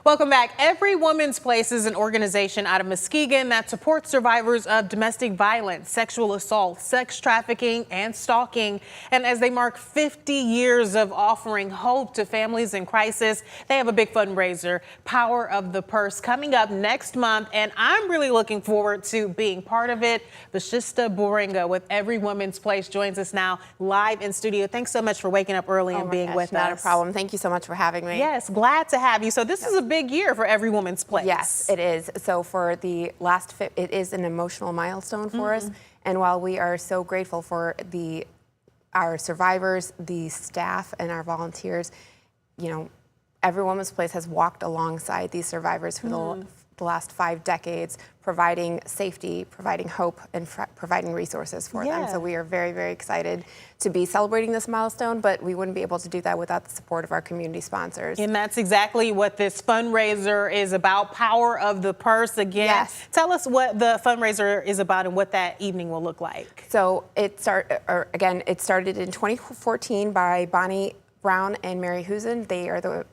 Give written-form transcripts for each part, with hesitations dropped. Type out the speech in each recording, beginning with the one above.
Welcome back. Every Woman's Place is an organization out of Muskegon that supports survivors of domestic violence, sexual assault, sex trafficking, and stalking. And as they mark 50 years of offering hope to families in crisis, they have a big fundraiser, Power of the Purse, coming up next month. And I'm really looking forward to being part of it. Bashista Boringa with Every Woman's Place joins us now live in studio. Thanks so much for waking up early and being with us. Not a problem. Thank you so much for having me. Yes, glad to have you. So this is a big year for Every Woman's Place. Yes, it is. So for the last, it is an emotional milestone for us. And while we are so grateful for our survivors, the staff, and our volunteers, you know, Every Woman's Place has walked alongside these survivors for the last 5 decades, providing safety, providing hope, and providing resources for them. So we are very, very excited to be celebrating this milestone, but we wouldn't be able to do that without the support of our community sponsors. And that's exactly what this fundraiser is about, Power of the Purse. Again, tell us what the fundraiser is about and what that evening will look like. So it started in 2014 by Bonnie Brown and Mary Husen. They are the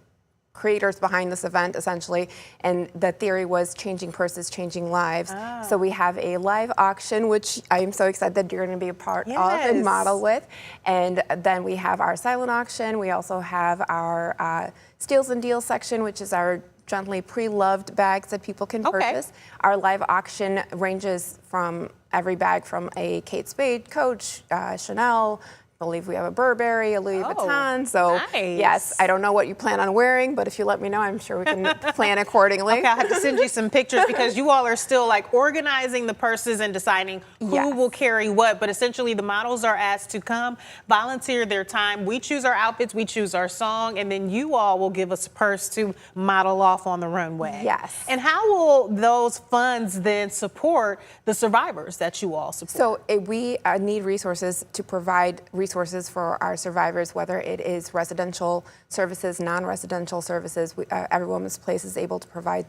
creators behind this event, essentially, and the theory was changing purses, changing lives. So we have a live auction, which I am so excited that you're going to be a part of and model with. And then we have our silent auction. We also have our steals and deals section, which is our gently pre-loved bags that people can purchase. Our live auction ranges from every bag from a Kate Spade, Coach, Chanel. I believe we have a Burberry, a Louis Vuitton. So yes, I don't know what you plan on wearing, but if you let me know, I'm sure we can plan accordingly. Okay, I have to send you some pictures because you all are still like organizing the purses and deciding who will carry what. But essentially the models are asked to come, volunteer their time. We choose our outfits, we choose our song, and then you all will give us a purse to model off on the runway. Yes. And how will those funds then support the survivors that you all support? So we need resources to provide resources for our survivors, whether it is residential services, non-residential services. Every Woman's Place is able to provide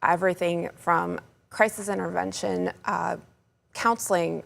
everything from crisis intervention, counseling,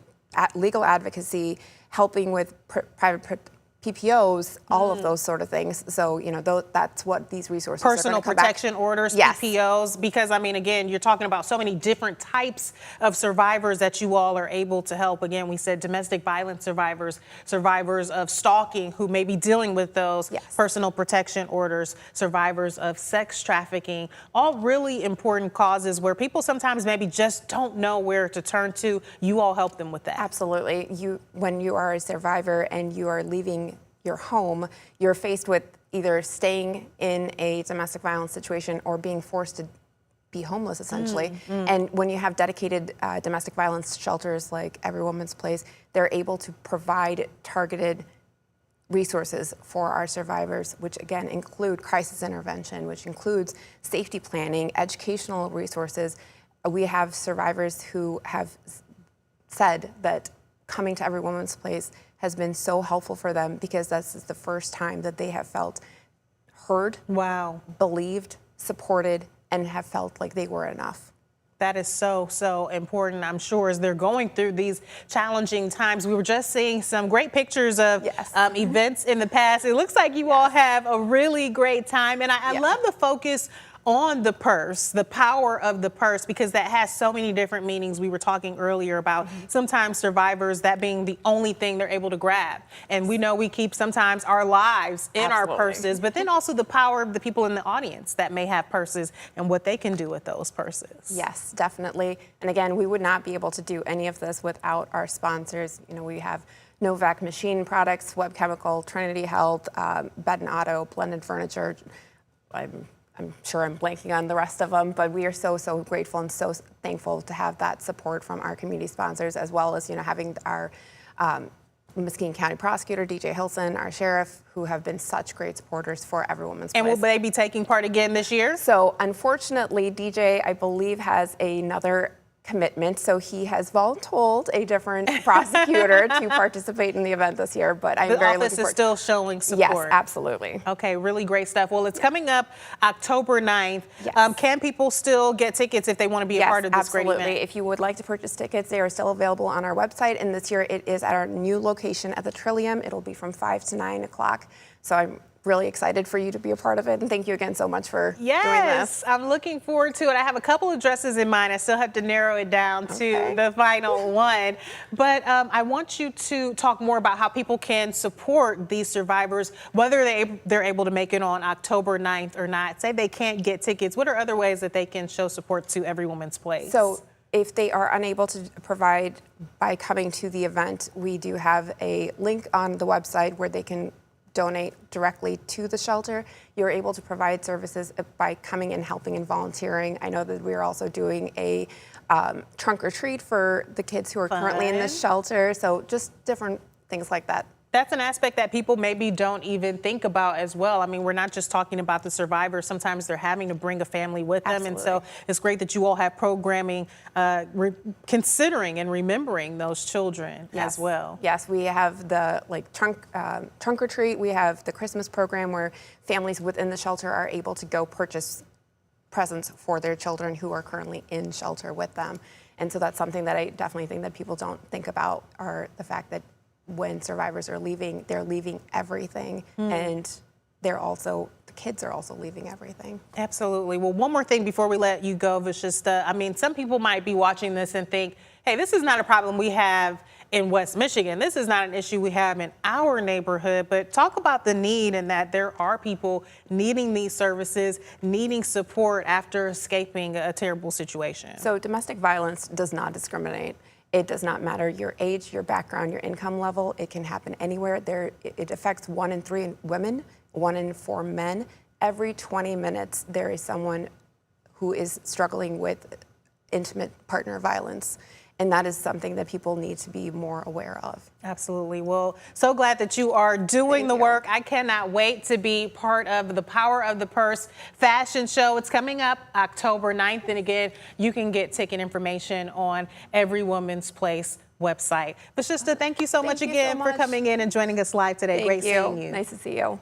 legal advocacy, helping with private PPOs, all of those sort of things. So, you know, that's what these resources are. Personal protection orders, PPOs, because I mean, again, you're talking about so many different types of survivors that you all are able to help. Again, we said domestic violence survivors, survivors of stalking who may be dealing with those personal protection orders, survivors of sex trafficking, all really important causes where people sometimes maybe just don't know where to turn to. You all help them with that. Absolutely. When you are a survivor and you are leaving your home, you're faced with either staying in a domestic violence situation or being forced to be homeless, essentially. And when you have dedicated domestic violence shelters like Every Woman's Place, they're able to provide targeted resources for our survivors, which again include crisis intervention, which includes safety planning, educational resources. We have survivors who have said that coming to Every Woman's Place has been so helpful for them because this is the first time that they have felt heard, believed, supported, and have felt like they were enough. That is so, so important, I'm sure, as they're going through these challenging times. We were just seeing some great pictures of events in the past. It looks like you all have a really great time. And I love the focus on the purse, the power of the purse, because that has so many different meanings. We were talking earlier about sometimes survivors, that being the only thing they're able to grab. And we know we keep sometimes our lives in our purses, but then also the power of the people in the audience that may have purses and what they can do with those purses. Yes, definitely. And again, we would not be able to do any of this without our sponsors. You know, we have Novak Machine Products, Web Chemical, Trinity Health, Bed and Auto, Blended Furniture. I'm sure I'm blanking on the rest of them, but we are so, so grateful and so thankful to have that support from our community sponsors, as well as, you know, having our Muskegon County Prosecutor, DJ Hilson, our sheriff, who have been such great supporters for Every Woman's Place. And will they be taking part again this year? So unfortunately, DJ, I believe, has another commitment, so he has voluntold a different prosecutor to participate in the event this year, but I'm very looking forward. The office is still showing support. Yes, absolutely. Okay, really great stuff. Well, it's coming up October 9th. Can people still get tickets if they want to be a part of this great event? Absolutely. If you would like to purchase tickets, they are still available on our website, and this year it is at our new location at the Trillium. It'll be from 5 to 9 o'clock. So I'm really excited for you to be a part of it. And thank you again so much for doing this. Yes, I'm looking forward to it. I have a couple of dresses in mind. I still have to narrow it down to the final one. But I want you to talk more about how people can support these survivors, whether they're able to make it on October 9th or not. Say they can't get tickets. What are other ways that they can show support to Every Woman's Place? So if they are unable to provide by coming to the event, we do have a link on the website where they can donate directly to the shelter. You're able to provide services by coming and helping and volunteering. I know that we're also doing a trunk or treat for the kids who are currently in the shelter. So just different things like that. That's an aspect that people maybe don't even think about as well. I mean, we're not just talking about the survivors. Sometimes they're having to bring a family with them. Absolutely. And so it's great that you all have programming considering and remembering those children as well. Yes, we have the trunk or treat. We have the Christmas program where families within the shelter are able to go purchase presents for their children who are currently in shelter with them. And so that's something that I definitely think that people don't think about, are the fact that when survivors are leaving, they're leaving everything, and the kids are also leaving everything. Absolutely. Well, one more thing before we let you go, Vashista. I mean, some people might be watching this and think, hey, this is not a problem we have in West Michigan. This is not an issue we have in our neighborhood. But talk about the need, and that there are people needing these services, needing support after escaping a terrible situation. So domestic violence does not discriminate. It does not matter your age, your background, your income level. It can happen anywhere. It affects 1 in 3 women, 1 in 4 men. Every 20 minutes, there is someone who is struggling with intimate partner violence. And that is something that people need to be more aware of. Absolutely. Well, so glad that you are doing the work. I cannot wait to be part of the Power of the Purse fashion show. It's coming up October 9th. And again, you can get ticket information on Every Woman's Place website. Vashista, thank you so much again for coming in and joining us live today. Great seeing you. Nice to see you.